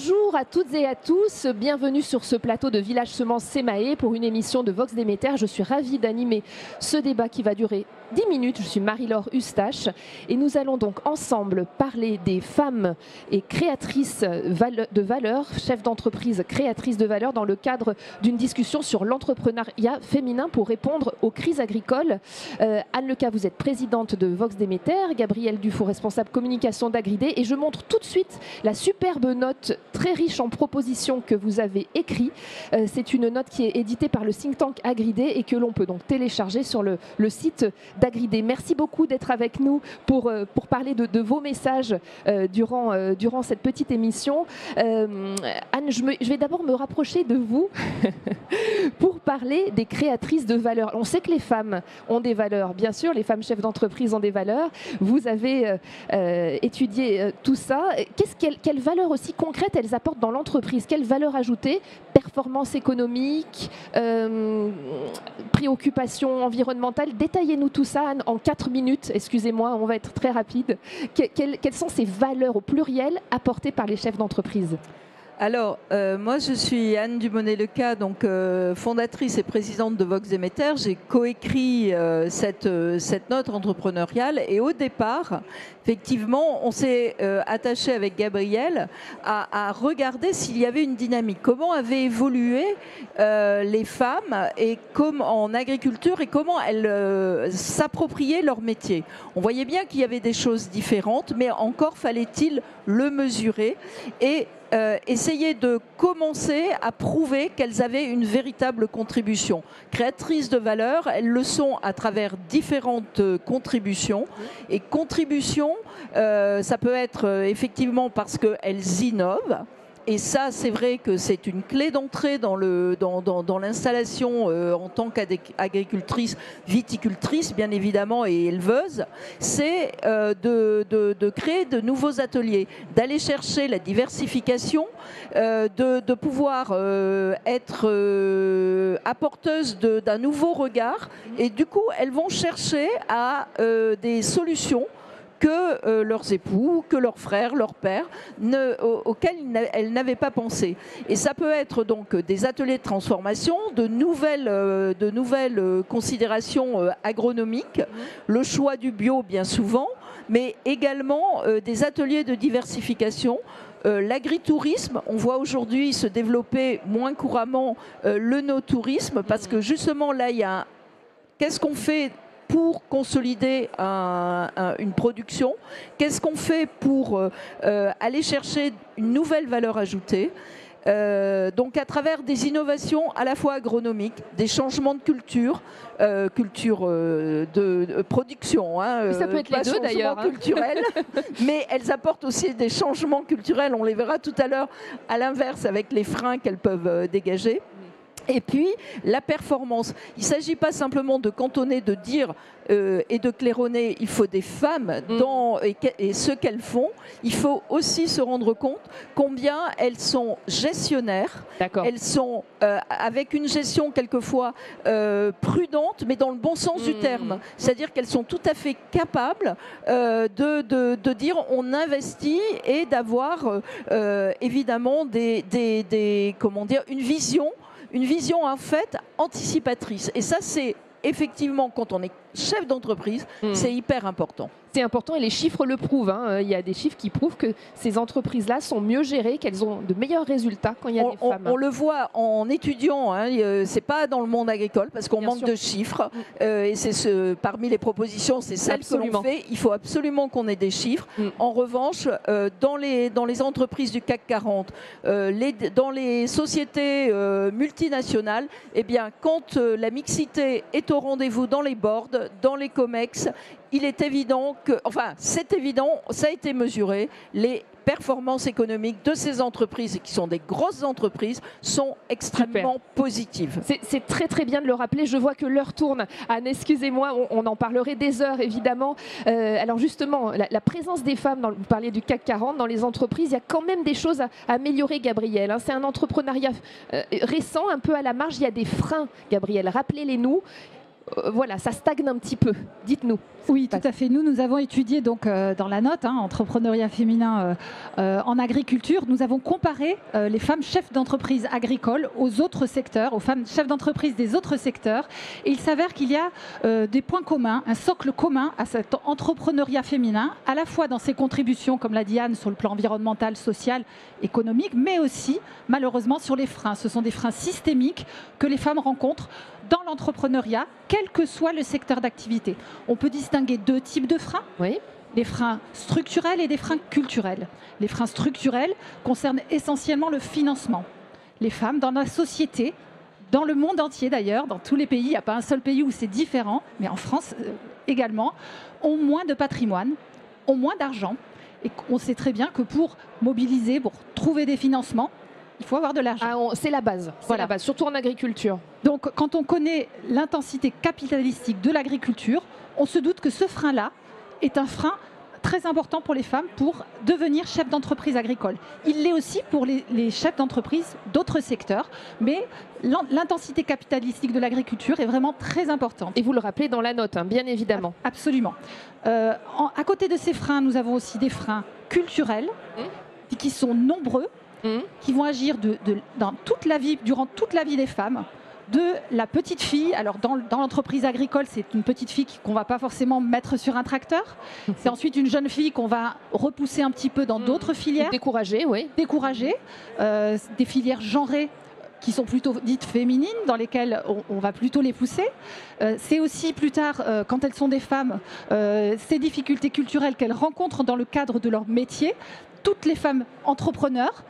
Bonjour à toutes et à tous, bienvenue sur ce plateau de Village Semences Sémaé pour une émission de Vox Déméter. Je suis ravie d'animer ce débat qui va durer 10 minutes. Je suis Marie-Laure Eustache et nous allons donc ensemble parler des femmes et créatrices de valeur, chefs d'entreprise créatrices de valeur dans le cadre d'une discussion sur l'entrepreneuriat féminin pour répondre aux crises agricoles. Anne Leca, vous êtes présidente de Vox Déméter, Gabrielle Dufour, responsable communication d'Agridé, et je montre tout de suite la superbe note très riche en propositions que vous avez écrite. C'est une note qui est éditée par le think tank Agridé et que l'on peut donc télécharger sur le site d'Agridé. Merci beaucoup d'être avec nous pour parler de vos messages durant cette petite émission. Anne, je vais d'abord me rapprocher de vous pour parler des créatrices de valeurs. On sait que les femmes ont des valeurs, bien sûr, les femmes chefs d'entreprise ont des valeurs. Vous avez étudié tout ça. Quelles valeurs aussi concrètes elles apportent dans l'entreprise? Quelles valeurs ajoutées? Performance économique, préoccupations environnementales. Détaillez-nous tout ça, Anne, en 4 minutes. Excusez-moi, on va être très rapide. Quelles sont ces valeurs au pluriel apportées par les chefs d'entreprise? Alors, moi je suis Anne Dumonnet-Leca, donc fondatrice et présidente de Vox Déméter. J'ai coécrit cette note entrepreneuriale et au départ, effectivement, on s'est attaché avec Gabrielle à regarder s'il y avait une dynamique. Comment avaient évolué les femmes et comme en agriculture et comment elles s'appropriaient leur métier. On voyait bien qu'il y avait des choses différentes, mais encore fallait-il le mesurer et essayer de commencer à prouver qu'elles avaient une véritable contribution. Créatrices de valeur, elles le sont à travers différentes contributions. Et contribution, ça peut être effectivement parce qu'elles innovent. Et ça, c'est vrai que c'est une clé d'entrée dans l'installation en tant qu'agricultrice, viticultrice, bien évidemment, et éleveuse. C'est de créer de nouveaux ateliers, d'aller chercher la diversification, de pouvoir être apporteuse d'un nouveau regard. Et du coup, elles vont chercher à des solutions que leurs époux, que leurs frères, leurs pères, auxquels elles n'avaient pas pensé. Et ça peut être donc des ateliers de transformation, de nouvelles considérations agronomiques, le choix du bio bien souvent, mais également des ateliers de diversification. L'agritourisme, on voit aujourd'hui se développer moins couramment le no-tourisme, parce que justement là, il y a qu'est-ce qu'on fait pour consolider une production? Qu'est-ce qu'on fait pour aller chercher une nouvelle valeur ajoutée? Donc à travers des innovations à la fois agronomiques, des changements de culture de production. Ça peut être les deux d'ailleurs. Culturels, mais elles apportent aussi des changements culturels. On les verra tout à l'heure à l'inverse avec les freins qu'elles peuvent dégager. Et puis, la performance. Il ne s'agit pas simplement de cantonner, de dire et de claironner, il faut des femmes et ce qu'elles font. Il faut aussi se rendre compte combien elles sont gestionnaires. Elles sont avec une gestion quelquefois prudente, mais dans le bon sens du terme. C'est-à-dire qu'elles sont tout à fait capables de dire on investit et d'avoir évidemment une vision en fait anticipatrice. Et ça, c'est effectivement, quand on est chef d'entreprise, c'est hyper important. C'est important et les chiffres le prouvent. Il y a des chiffres qui prouvent que ces entreprises-là sont mieux gérées, qu'elles ont de meilleurs résultats quand il y a des femmes. On le voit en étudiant, c'est pas dans le monde agricole parce qu'on manque de chiffres. Et c'est parmi les propositions, c'est celle que l'on fait. Il faut absolument qu'on ait des chiffres. En revanche, dans les entreprises du CAC 40, dans les sociétés multinationales, eh bien, quand la mixité est au rendez-vous dans les boards, dans les COMEX, il est évident c'est évident, ça a été mesuré, les performances économiques de ces entreprises, qui sont des grosses entreprises, sont extrêmement positives. C'est très très bien de le rappeler. Je vois que l'heure tourne. Anne, excusez-moi, on en parlerait des heures évidemment. Alors justement, la présence des femmes, vous parliez du CAC 40, dans les entreprises, il y a quand même des choses à améliorer, Gabrielle. C'est un entrepreneuriat récent, un peu à la marge. Il y a des freins, Gabrielle. Rappelez-les-nous. voilà, ça stagne un petit peu. Dites-nous. Oui, tout à fait. Nous avons étudié donc dans la note entrepreneuriat féminin en agriculture. Nous avons comparé les femmes chefs d'entreprise agricoles aux autres secteurs, aux femmes chefs d'entreprise des autres secteurs. Et il s'avère qu'il y a des points communs, un socle commun à cet entrepreneuriat féminin, à la fois dans ses contributions, comme l'a dit Anne, sur le plan environnemental, social, économique, mais aussi malheureusement sur les freins. Ce sont des freins systémiques que les femmes rencontrent dans l'entrepreneuriat, quel que soit le secteur d'activité. On peut distinguer deux types de freins. Oui. Des freins structurels et des freins culturels. Les freins structurels concernent essentiellement le financement. Les femmes dans la société, dans le monde entier d'ailleurs, dans tous les pays, il n'y a pas un seul pays où c'est différent, mais en France également, ont moins de patrimoine, ont moins d'argent. Et on sait très bien que pour mobiliser, pour trouver des financements, il faut avoir de l'argent. C'est la base, voilà. La base, surtout en agriculture. Donc quand on connaît l'intensité capitalistique de l'agriculture, on se doute que ce frein-là est un frein très important pour les femmes pour devenir chef d'entreprise agricole. Il l'est aussi pour les chefs d'entreprise d'autres secteurs, mais l'intensité capitalistique de l'agriculture est vraiment très importante. Et vous le rappelez dans la note, bien évidemment. Absolument. À côté de ces freins, nous avons aussi des freins culturels qui sont nombreux, qui vont agir durant toute la vie des femmes, de la petite fille. Alors dans l'entreprise agricole, c'est une petite fille qu'on ne va pas forcément mettre sur un tracteur. C'est ensuite une jeune fille qu'on va repousser un petit peu dans d'autres filières. Décourager, oui. Décourager. Des filières genrées qui sont plutôt dites féminines, dans lesquelles on va plutôt les pousser. C'est aussi plus tard, quand elles sont des femmes, ces difficultés culturelles qu'elles rencontrent dans le cadre de leur métier. Toutes les femmes entrepreneurs,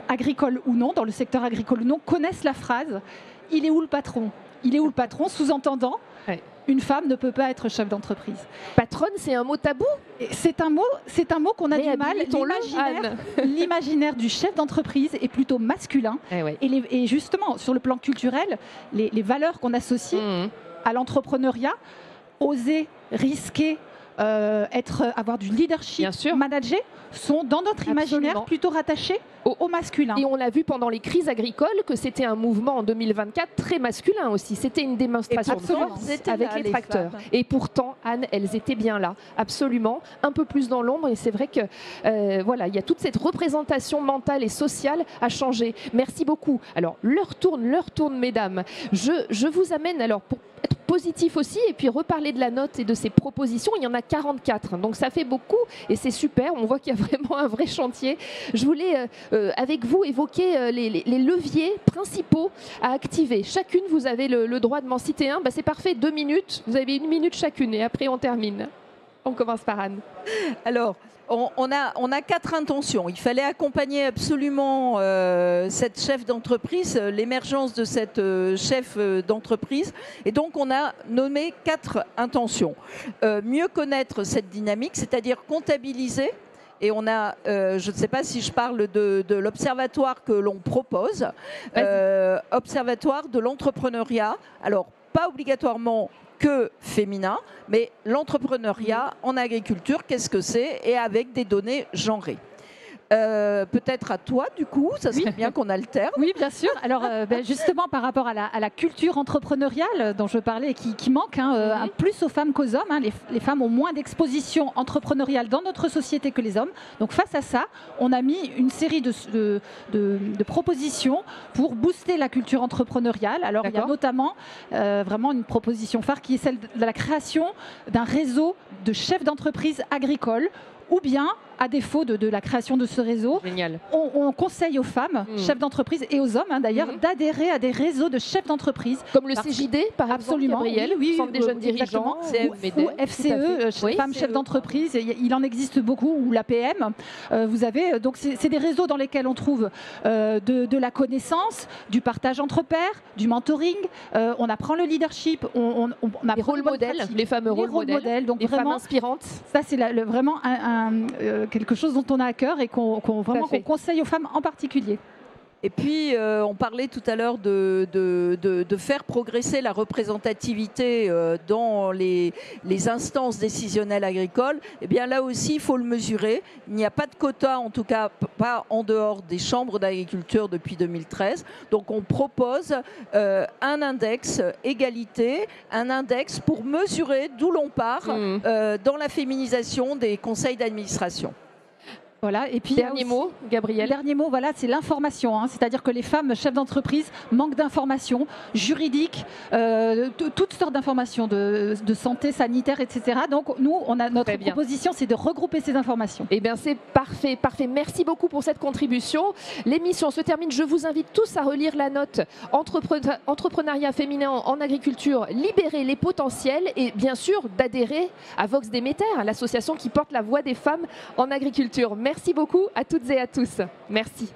agricoles ou non, dans le secteur agricole ou non, connaissent la phrase « il est où le patron ?» Il est où le patron, sous-entendant une femme ne peut pas être chef d'entreprise. Patronne, c'est un mot tabou. C'est un mot qu'on a du mal. L'imaginaire du chef d'entreprise est plutôt masculin. Et justement, sur le plan culturel, les valeurs qu'on associe à l'entrepreneuriat, oser, risquer, avoir du leadership, manager, sont dans notre imaginaire plutôt rattachés au masculin. Et on l'a vu pendant les crises agricoles que c'était un mouvement en 2024 très masculin aussi. C'était une démonstration de force avec les tracteurs. Et pourtant, Anne, elles étaient bien là, absolument, un peu plus dans l'ombre. Et c'est vrai que voilà, il y a toute cette représentation mentale et sociale à changer. Merci beaucoup. Alors, l'heure tourne, mesdames. Je vous amène alors pour être positif aussi et puis reparler de la note et de ses propositions. Il y en a 44, donc ça fait beaucoup et c'est super. On voit qu'il y a vraiment un vrai chantier. Je voulais avec vous évoquer les leviers principaux à activer. Chacune, vous avez le droit de m'en citer un. C'est parfait, 2 minutes. Vous avez 1 minute chacune et après on termine. On commence par Anne. Alors, on a 4 intentions. Il fallait accompagner absolument cette chef d'entreprise, l'émergence de cette chef d'entreprise. Et donc, on a nommé 4 intentions. Mieux connaître cette dynamique, c'est-à-dire comptabiliser. Et on a, je ne sais pas si je parle de l'observatoire que l'on propose, observatoire de l'entrepreneuriat. Alors, pas obligatoirement que féminin, mais l'entrepreneuriat en agriculture, qu'est-ce que c'est? Et avec des données genrées. Peut-être à toi, du coup, ça serait bien qu'on alterne. Oui, bien sûr. Alors, justement, par rapport à la culture entrepreneuriale dont je parlais et qui manque plus aux femmes qu'aux hommes, les femmes ont moins d'exposition entrepreneuriale dans notre société que les hommes. Donc, face à ça, on a mis une série de propositions pour booster la culture entrepreneuriale. Alors, il y a notamment vraiment une proposition phare qui est celle de la création d'un réseau de chefs d'entreprise agricoles, ou bien, à défaut de la création de ce réseau, on conseille aux femmes, chefs d'entreprise, et aux hommes d'ailleurs, d'adhérer à des réseaux de chefs d'entreprise. Comme le CJD, par exemple, Gabriel, Centre des jeunes dirigeants, ou FCE, femmes chefs d'entreprise, il en existe beaucoup, ou l'APM. Vous avez, donc c'est des réseaux dans lesquels on trouve de la connaissance, du partage entre pairs, du mentoring, on apprend le leadership, on apprend les rôles modèles, les fameux rôles modèles, donc les vraiment, femmes inspirantes. Ça, c'est vraiment quelque chose dont on a à cœur et qu'on conseille aux femmes en particulier. Et puis, on parlait tout à l'heure de faire progresser la représentativité dans les instances décisionnelles agricoles. Eh bien, là aussi, il faut le mesurer. Il n'y a pas de quota, en tout cas pas en dehors des chambres d'agriculture depuis 2013. Donc, on propose un index égalité, un index pour mesurer d'où l'on part dans la féminisation des conseils d'administration. Voilà. Et puis, dernier mot, Gabrielle. Dernier mot, voilà, c'est l'information. C'est-à-dire que les femmes chefs d'entreprise manquent d'informations juridiques, toutes sortes d'informations de santé, sanitaire, etc. Donc nous, notre proposition, c'est de regrouper ces informations. Eh bien, c'est parfait, parfait. Merci beaucoup pour cette contribution. L'émission se termine. Je vous invite tous à relire la note Entrepreneuriat féminin en agriculture, libérer les potentiels, et bien sûr d'adhérer à Vox Demeter, l'association qui porte la voix des femmes en agriculture. Merci beaucoup à toutes et à tous. Merci.